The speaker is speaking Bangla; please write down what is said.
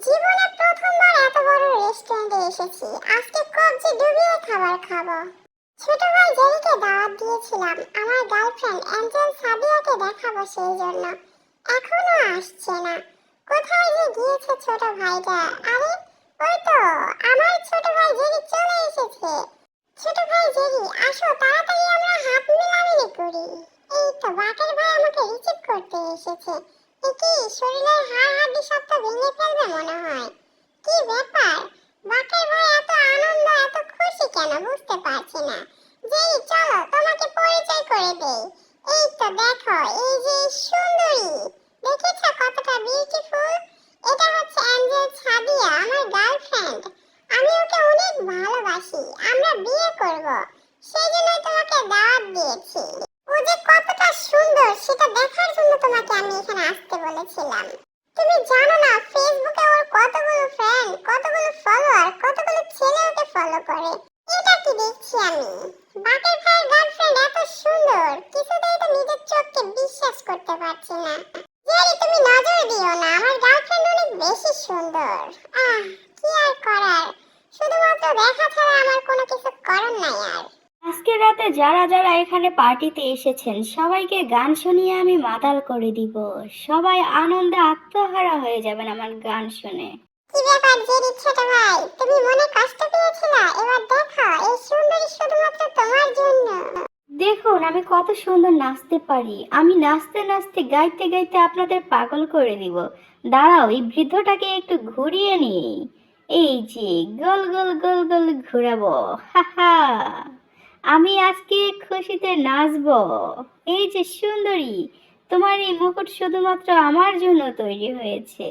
জীবনে প্রথমবার এত বড় রেস্টুরেন্টে এসেছি। আজকে কবজি ডুবিয়ে খাবার খাবো। ছোট ভাই জেরিকে দাওয়াত দিয়েছিলাম আমার গার্লফ্রেন্ড অ্যাঞ্জেল সাদিয়াকে দেখাবো সেই জন্য। এখনো আসছে না। কোথায় যে গিয়েছে ছোট ভাইটা? আরে ওই তো, আমার ছোট ভাই জেরি চলে এসেছে। ছোট ভাই জেরি, আসো তাড়াতাড়ি আমরা হাত মিলামিলি করি। এই তো বাকের ভাই আমাকে রিসিভ করতে এসেছে। এ কি, শরীরের হাড় হাড্ডি সব তো ভেঙে ফেলবে মনে হয়। কি ব্যাপার? বাকের ভাই এত আনন্দ, এত খুশি কেন বুঝতে পারছি না। জেরি চলো তোমাকে পরিচয় করে দেই। এই তো দেখো, এই যে সুন্দরী, দেখেছো কতটা বিউটিফুল? এটা হচ্ছে অ্যাঞ্জেল সাদিয়া, আমার গার্লফ্রেন্ড। আমি ওকে অনেক ভালোবাসি, আমরা বিয়ে করব। সেই জন্যই তোমাকে দাওয়াত দিয়েছি। ও যে কতটা সুন্দর সেটা দেখার জন্য তোমাকে আমি এখানে আসতে বলেছিলাম। তুমি জানো না ফেসবুকে ওর কতগুলো ফ্রেন্ড, কতগুলো ফলোয়ার, কতগুলো ছেলে ওকে ফলো করে। এটা কি দেখছি আমি? বাকের ভাইয়ের গার্লফ্রেন্ড এত সুন্দর, কিছুতেই তো নিজের চোখকে বিশ্বাস করতে পারছি না। জেরি তুমি নজর দিও না, আমার গার্লফ্রেন্ড অনেক বেশি সুন্দর। আহ, কি আর করার, শুধুমাত্র দেখা ছাড়া আমার কোনো কিছু করার নাই আর। আজকে রাতে যারা যারা এখানে পার্টিতে এসেছেন সবাইকে গান শুনিয়ে আমি মাতাল করে দিব। সবাই আনন্দে আত্মহারা হয়ে যাবেন আমার গান শুনে। কি ব্যাপার জেরি ছোট ভাই, তুমি মনে কষ্ট পেয়েছিলা? এবার দেখো এই সুন্দরী শুধুমাত্র তোমার জন্য। দেখুন আমি কত সুন্দর নাচতে পারি। আমি নাচতে নাচতে গাইতে গাইতে আপনাদের পাগল করে দিব। দাঁড়াও, এই বৃদ্ধটাকে একটু ঘুরিয়ে নিই। এই যে গোল গোল গোল গোল ঘুরাবো। হা হা, আমি আজকে খুশিতে নাচবো। এই যে সুন্দরী, তোমার এই মুকুট শুধুমাত্র আমার জন্য তৈরি হয়েছে।